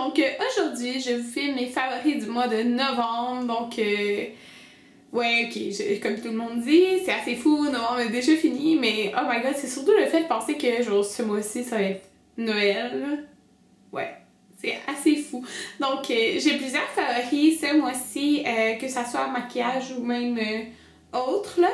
Donc aujourd'hui, je vous filme mes favoris du mois de novembre. Donc ouais, ok, comme tout le monde dit, c'est assez fou, novembre est déjà fini, mais oh my god, c'est surtout le fait de penser que genre ce mois-ci, ça va être Noël. Ouais, c'est assez fou. Donc j'ai plusieurs favoris ce mois-ci, que ça soit maquillage ou même autre là.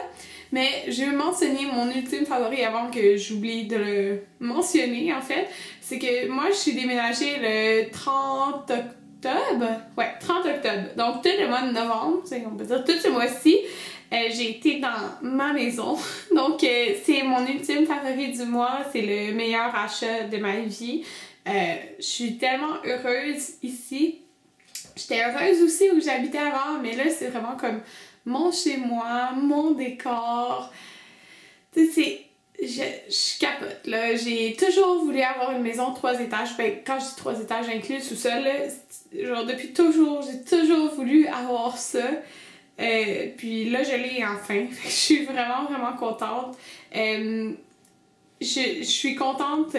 Mais je vais mentionner mon ultime favori avant que j'oublie de le mentionner en fait. C'est que moi je suis déménagée le 30 octobre. Ouais, 30 octobre. Donc tout le mois de novembre, on peut dire tout ce mois-ci, j'ai été dans ma maison. Donc c'est mon ultime favori du mois. C'est le meilleur achat de ma vie. Je suis tellement heureuse ici. J'étais heureuse aussi où j'habitais avant, mais là c'est vraiment comme mon chez-moi, mon décor. Tu sais, je capote là. J'ai toujours voulu avoir une maison 3 étages. Ben, quand je dis 3 étages inclus, sous-sol, là, genre depuis toujours, j'ai toujours voulu avoir ça. Puis là, je l'ai enfin. Je suis vraiment, vraiment contente. Je suis contente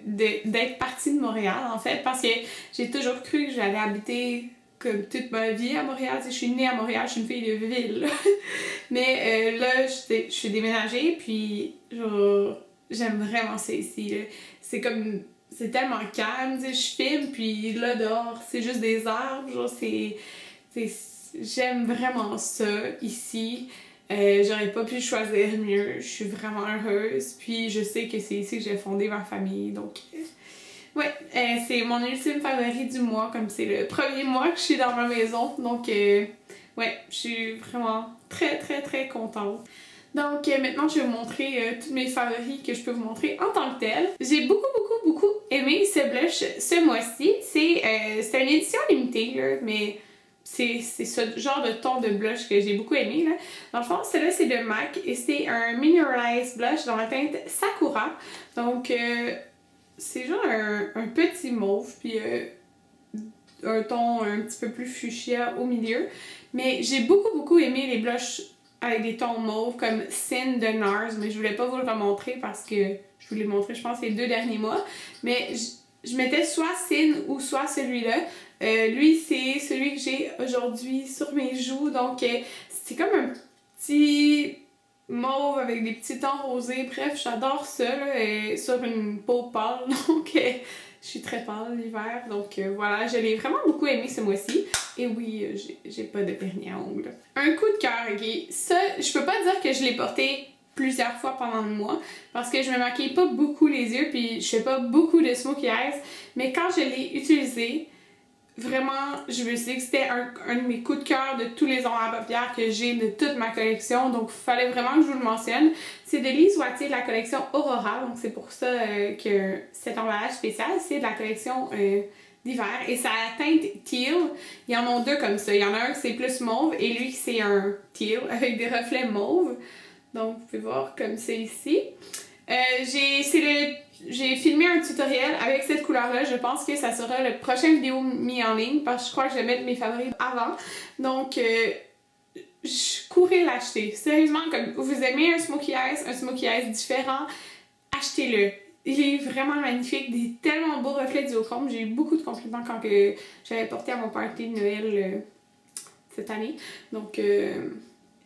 d'être partie de Montréal en fait parce que j'ai toujours cru que j'allais habiter comme toute ma vie à Montréal. Je suis née à Montréal, je suis une fille de ville. Mais là, je suis déménagée, puis genre, j'aime vraiment ça ici. C'est comme, c'est tellement calme, je filme, puis là dehors, c'est juste des arbres, genre j'aime vraiment ça ici. J'aurais pas pu choisir mieux, je suis vraiment heureuse, puis je sais que c'est ici que j'ai fondé ma famille, donc ouais, c'est mon ultime favori du mois, comme c'est le premier mois que je suis dans ma maison, donc ouais, je suis vraiment très très très contente. Donc maintenant je vais vous montrer tous mes favoris que je peux vous montrer en tant que tel. J'ai beaucoup aimé ce blush ce mois-ci, c'est une édition limitée là, mais c'est ce genre de ton de blush que j'ai beaucoup aimé là. Dans le fond, celui-là c'est de MAC et c'est un Mineralized Blush dans la teinte Sakura. Donc c'est genre un petit mauve, puis un ton un petit peu plus fuchsia au milieu. Mais j'ai beaucoup aimé les blushs avec des tons mauves comme Sin de NARS, mais je voulais pas vous le remontrer parce que je vous l'ai montré, je pense, les 2 derniers mois. Mais je mettais soit Sin ou soit celui-là. Lui, c'est celui que j'ai aujourd'hui sur mes joues, donc c'est comme un petit mauve avec des petits tons rosés. Bref, j'adore ça là, sur une peau pâle, donc je suis très pâle l'hiver, donc voilà, je l'ai vraiment beaucoup aimé ce mois-ci. Et oui, j'ai pas de vernis à ongles. Un coup de cœur, ok? Ça, je peux pas dire que je l'ai porté plusieurs fois pendant le mois parce que je me maquille pas beaucoup les yeux puis je fais pas beaucoup de smokey eyes, mais quand je l'ai utilisé, vraiment, je me suis dit que c'était un de mes coups de cœur de tous les ombres à paupières que j'ai de toute ma collection, donc il fallait vraiment que je vous le mentionne. C'est de Lise Wattier de la collection Aurora, donc c'est pour ça que cet emballage spécial, c'est de la collection d'hiver, et ça a la teinte teal. Il y en a 2 comme ça, il y en a un qui c'est plus mauve et lui c'est un teal avec des reflets mauve, donc vous pouvez voir comme c'est ici. J'ai filmé un tutoriel avec cette couleur-là. Je pense que ça sera la prochaine vidéo mise en ligne parce que je crois que je vais mettre mes favoris avant. Donc, courez l'acheter. Sérieusement, comme vous aimez un smokey eyes différent, achetez-le. Il est vraiment magnifique, des tellement beaux reflets duochrome. J'ai eu beaucoup de compliments quand j'avais porté à mon party de Noël cette année. Donc,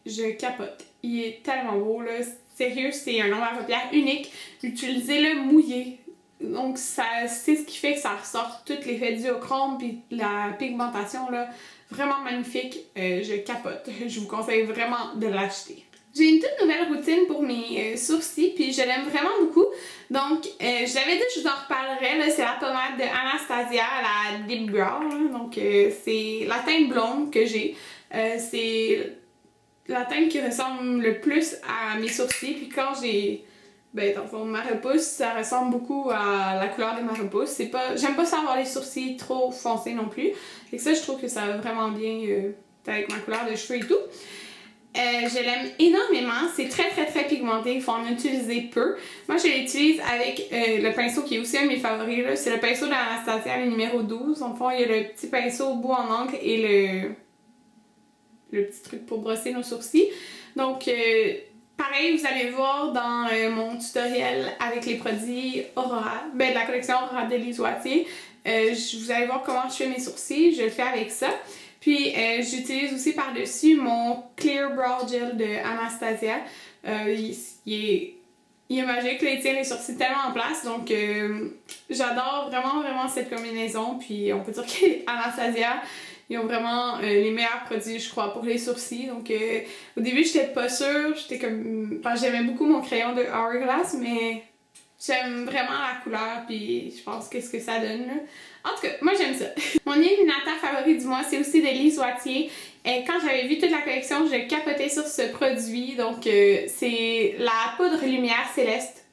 je capote. Il est tellement beau, là. Sérieux, c'est un ombre à paupières unique. Utilisez-le mouillé. Donc, c'est ce qui fait que ça ressort tout l'effet duochrome puis la pigmentation, là. Vraiment magnifique. Je capote. Je vous conseille vraiment de l'acheter. J'ai une toute nouvelle routine pour mes sourcils, puis je l'aime vraiment beaucoup. Donc, je l'avais dit, je vous en reparlerai. Là, c'est la pommade de Anastasia, la Deep Brow. Là. Donc, c'est la teinte blonde que j'ai. C'est la teinte qui ressemble le plus à mes sourcils. Puis quand j'ai, ben dans le fond, ma repousse, ça ressemble beaucoup à la couleur de ma repousse. C'est pas, j'aime pas ça avoir les sourcils trop foncés non plus. Et ça, je trouve que ça va vraiment bien avec ma couleur de cheveux et tout. Je l'aime énormément, c'est très pigmenté, il faut en utiliser peu. Moi je l'utilise avec le pinceau qui est aussi un de mes favoris, c'est le pinceau d'Anastasia, le numéro 12. En fond, il y a le petit pinceau bout en encre et le petit truc pour brosser nos sourcils. Donc pareil, vous allez voir dans mon tutoriel avec les produits Aurora, ben de la collection Aurora de Lise Wattier. Vous allez voir comment je fais mes sourcils, je le fais avec ça. Puis j'utilise aussi par-dessus mon Clear Brow Gel de Anastasia. Il est magique, là, il tient les sourcils tellement en place, donc j'adore vraiment cette combinaison. Puis on peut dire qu'Anastasia, ils ont vraiment les meilleurs produits, je crois, pour les sourcils. Donc au début, j'étais pas sûre, j'étais comme... Enfin, j'aimais beaucoup mon crayon de Hourglass, mais j'aime vraiment la couleur, puis je pense que ce que ça donne, là. En tout cas, moi j'aime ça. Mon illuminateur favori du mois, c'est aussi de Lise Wattier. Et quand j'avais vu toute la collection, je capotais sur ce produit. Donc c'est la poudre lumière céleste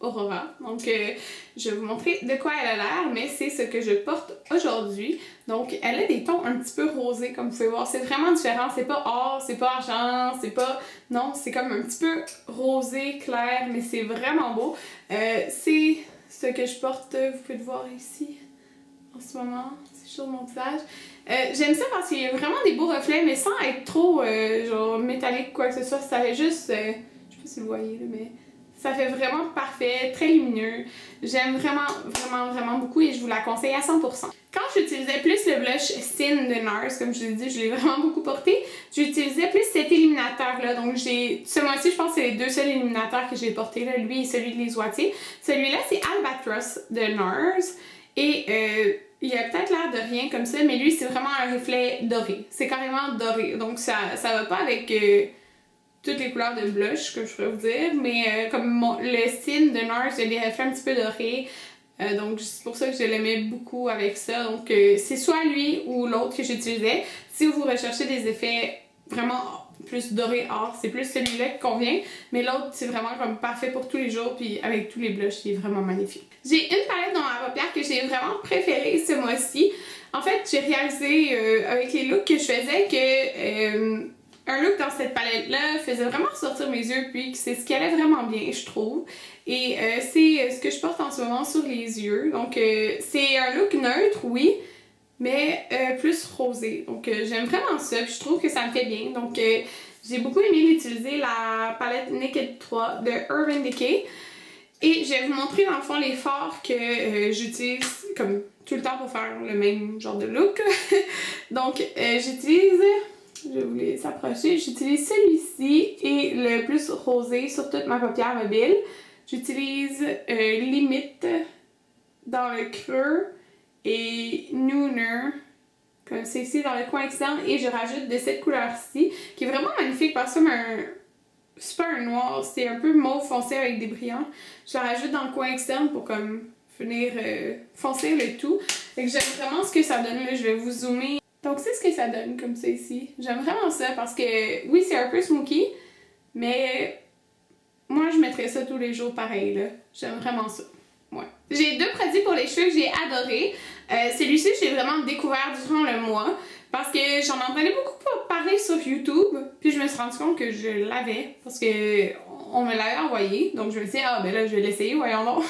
Aurora. Donc je vais vous montrer de quoi elle a l'air, mais c'est ce que je porte aujourd'hui. Donc elle a des tons un petit peu rosés, comme vous pouvez voir. C'est vraiment différent. C'est pas or, c'est pas argent, c'est pas... Non, c'est comme un petit peu rosé, clair, mais c'est vraiment beau. C'est ce que je porte, vous pouvez le voir ici. En ce moment, c'est sur mon visage. J'aime ça parce qu'il y a vraiment des beaux reflets, mais sans être trop genre métallique quoi que ce soit. Ça fait juste, je sais pas si vous voyez là, mais ça fait vraiment parfait, très lumineux. J'aime vraiment beaucoup et je vous la conseille à 100%. Quand j'utilisais plus le blush Sin de NARS, comme je vous l'ai dit, je l'ai vraiment beaucoup porté, j'utilisais plus cet illuminateur-là. Donc ce mois-ci, je pense que c'est les deux seuls illuminateurs que j'ai portés, là, lui et celui de Lise Wattier. Celui-là, c'est Albatros de NARS. Et il a peut-être l'air de rien comme ça, mais lui, c'est vraiment un reflet doré. C'est carrément doré. Donc ça va pas avec toutes les couleurs de blush, que je pourrais vous dire. Mais comme le Sin de NARS, il a des reflets un petit peu dorés. Donc c'est pour ça que je l'aimais beaucoup avec ça. Donc c'est soit lui ou l'autre que j'utilisais. Si vous recherchez des effets vraiment plus doré or, c'est plus celui-là qui convient, mais l'autre c'est vraiment comme parfait pour tous les jours, puis avec tous les blushs, il est vraiment magnifique. J'ai une palette dans ma paupière que j'ai vraiment préférée ce mois-ci. En fait, j'ai réalisé avec les looks que je faisais que un look dans cette palette-là faisait vraiment ressortir mes yeux, puis que c'est ce qui allait vraiment bien, je trouve. Et c'est ce que je porte en ce moment sur les yeux. Donc c'est un look neutre, oui, mais plus rosé. Donc j'aime vraiment ça, puis je trouve que ça me fait bien. Donc j'ai beaucoup aimé l'utiliser, la palette Naked 3 de Urban Decay. Et je vais vous montrer dans le fond les fards que j'utilise comme tout le temps pour faire le même genre de look. Donc j'utilise, je vais vous les approcher, j'utilise celui-ci et le plus rosé sur toute ma paupière mobile. J'utilise Limite dans le creux et Nooner, comme c'est ici dans le coin externe, et je rajoute de cette couleur-ci, qui est vraiment magnifique parce que c'est pas un noir, c'est un peu mauve foncé avec des brillants. Je la rajoute dans le coin externe pour comme venir foncer le tout. Fait que j'aime vraiment ce que ça donne là, je vais vous zoomer. Donc c'est ce que ça donne comme ça ici. J'aime vraiment ça parce que oui, c'est un peu smoky, mais moi je mettrais ça tous les jours pareil là. J'aime vraiment ça. Ouais. J'ai deux produits pour les cheveux que j'ai adorés. Celui-ci, je l'ai vraiment découvert durant le mois parce que j'en entendais beaucoup parler sur YouTube. Puis je me suis rendu compte que je l'avais parce que on me l'avait envoyé. Donc je me suis dit, ah ben là, je vais l'essayer, voyons donc.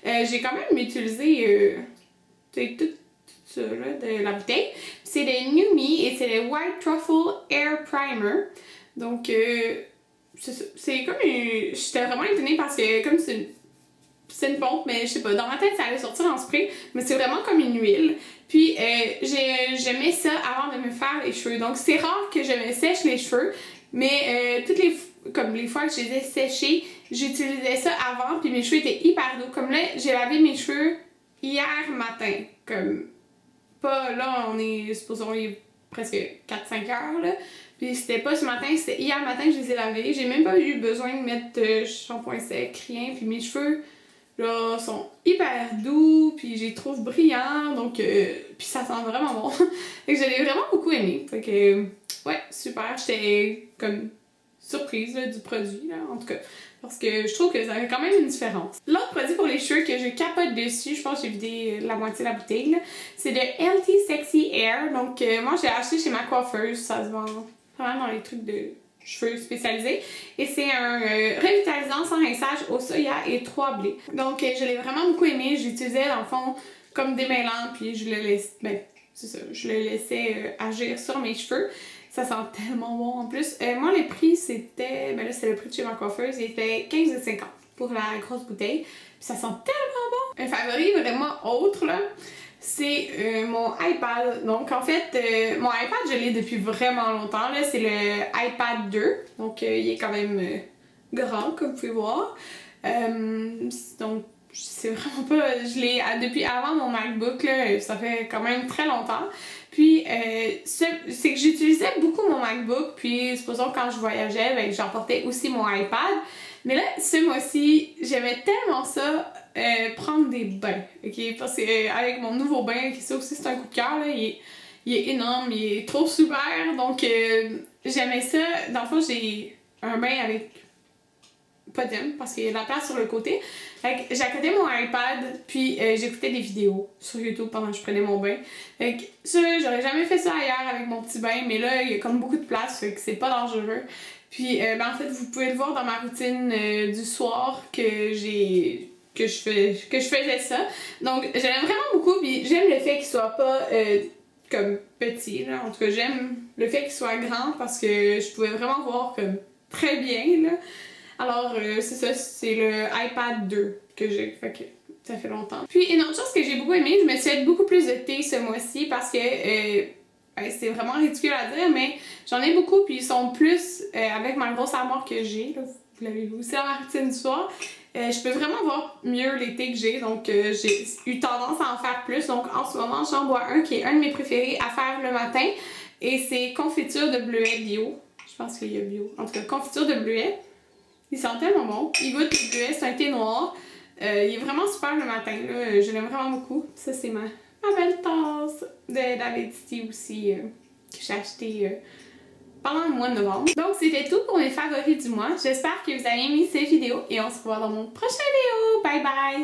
J'ai quand même utilisé tout ça là, de la bouteille. C'est le New Me et c'est le White Truffle Air Primer. Donc c'est comme une... J'étais vraiment étonnée parce que comme c'est une pompe, mais je sais pas, dans ma tête ça allait sortir en spray, mais c'est vraiment comme une huile. Puis je mets ça avant de me faire les cheveux. Donc c'est rare que je me sèche les cheveux, mais comme les fois que je les ai séchés, j'utilisais ça avant, puis mes cheveux étaient hyper doux. Comme là, j'ai lavé mes cheveux hier matin, comme pas là, supposons il est presque 4-5 heures là. Puis c'était pas ce matin, c'était hier matin que je les ai lavés. J'ai même pas eu besoin de mettre shampoing sec, rien. Puis mes cheveux là sont hyper doux, puis je les trouve brillants, donc puis ça sent vraiment bon. Fait que je l'ai vraiment beaucoup aimé. Fait que ouais, super. J'étais comme surprise là, du produit là, en tout cas. Parce que je trouve que ça fait quand même une différence. L'autre produit pour les cheveux que je capote dessus, je pense que j'ai vidé la moitié de la bouteille, c'est de Healthy Sexy Hair. Donc moi je l'ai acheté chez ma coiffeuse, ça se vend vraiment dans les trucs de cheveux spécialisés. Et c'est un revitalisant sans rinçage au soya et 3 blés. Donc je l'ai vraiment beaucoup aimé, j'utilisais dans le fond comme démêlant, puis je le laisse, ben c'est ça, je le laissais agir sur mes cheveux. Ça sent tellement bon en plus. Moi, le prix, c'était... Ben là, c'est le prix de chez ma coiffeuse. Il était 15,50 pour la grosse bouteille. Puis ça sent tellement bon. Un favori vraiment autre, là, c'est mon iPad. Donc en fait, mon iPad, je l'ai depuis vraiment longtemps. Là, c'est le iPad 2. Donc il est quand même grand, comme vous pouvez voir. Donc c'est vraiment pas... Je l'ai depuis avant mon MacBook, là, ça fait quand même très longtemps. Puis c'est que j'utilisais beaucoup mon MacBook, puis supposons quand je voyageais, ben, j'emportais aussi mon iPad. Mais là, ce mois-ci, j'aimais tellement ça, prendre des bains, ok? Parce que avec mon nouveau bain, ça aussi c'est un coup de cœur, là, il est énorme, il est trop super, donc j'aimais ça. Dans le fond, j'ai un bain avec podium, parce qu'il y a de la place sur le côté. Fait que j'accotais mon iPad, puis j'écoutais des vidéos sur YouTube pendant que je prenais mon bain. Fait que ça, j'aurais jamais fait ça ailleurs avec mon petit bain, mais là, il y a comme beaucoup de place, fait que c'est pas dangereux. Puis, en fait, vous pouvez le voir dans ma routine du soir que je faisais ça. Donc, j'aime vraiment beaucoup, puis j'aime le fait qu'il soit pas comme petit, là. En tout cas, j'aime le fait qu'il soit grand parce que je pouvais vraiment voir comme très bien, là. Alors, c'est ça, c'est le iPad 2 que j'ai, fait que ça fait longtemps. Puis, une autre chose que j'ai beaucoup aimé, je me suis fait beaucoup plus de thé ce mois-ci parce que c'est vraiment ridicule à dire, mais j'en ai beaucoup, puis ils sont plus avec ma grosse armoire que j'ai, là, vous l'avez vu aussi dans ma routine du soir. Je peux vraiment voir mieux les thés que j'ai, donc j'ai eu tendance à en faire plus. Donc en ce moment, j'en bois un qui est un de mes préférés à faire le matin, et c'est confiture de bleuet bio. Je pense qu'il y a bio. En tout cas, confiture de bleuet. Il sent tellement bon. Il goûte le bleuet, c'est un thé noir. Il est vraiment super le matin, là. Je l'aime vraiment beaucoup. Ça, c'est ma belle tasse de David City aussi, que j'ai acheté pendant le mois de novembre. Donc, c'était tout pour mes favoris du mois. J'espère que vous avez aimé cette vidéo et on se revoit dans mon prochain vidéo. Bye bye!